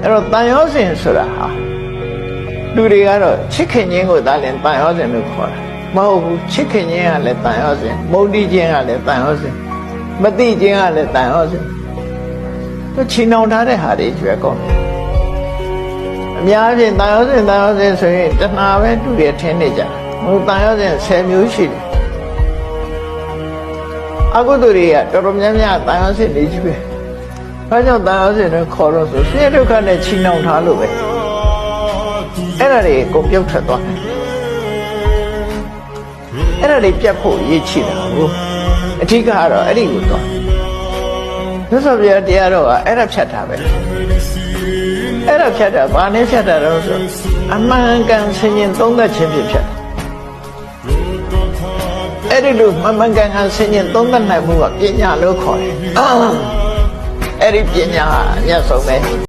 အဲ့တော့တန်ရောစဉ်ဆိုတာဟာလူတွေကတော့ချစ်ခင်ခြင်းကိုသာလျှင်တန်ရောစဉ်လို့ခေါ်တာမဟုတ်ဘူးချစ်ခင်ခြင်းကလည်းတန်ရောစဉ်မုန်းတီးခြင်းကလည်းတန်ရောစဉ်မသိခြင်းကလည်းတန်ရောစဉ်သူချီနှောင်ထားတဲ့ဟာတွေကျွဲကောင်းတယ်အများကြီးတန်ရောစဉ်ဆိုရင်တဏှာပဲတူရထင်းနေကြဟိုတန်ရောစဉ်10မျိုးရှိတယ်အကုသိုလ်တွေကတော်တော်များများတန်ရောစဉ်နေကြီးပဲဘာကြောင့်တန်ရောစဉ်နဲ့ခေါ်တော့ဆိုဆင်းရဲဒုက္ခနဲ့ချီနှောင်ထားလို့ပဲအဲ့ဒါတွေကိုပြုတ်ထွက်သွားတယ်အဲ့ဒါတွေပြတ်ဖို့ရည်ချတာဟုတ်အဓိကကတော့အဲ့ဒီကိုသွားမြတ်စွာဘုရားတရားတော်ကအဲ့ဒါဖြတ်တာပဲအဲ့ဒါဖြတ်တာဘာနဲ့ဖြတ်တာတော့ဆိုအမှန်ကန်ဆင်ញင်သုံးသပ်ခြင်းဖြင့်ဖြတ်အဲ့ဒီလိုမှန်ကန်ဆင်ញင်သုံးသပ်နိုင်မှုကပညာလို့ခေါ်တယ်အဲ့ဒီပညာအမြတ်ဆုံးပဲ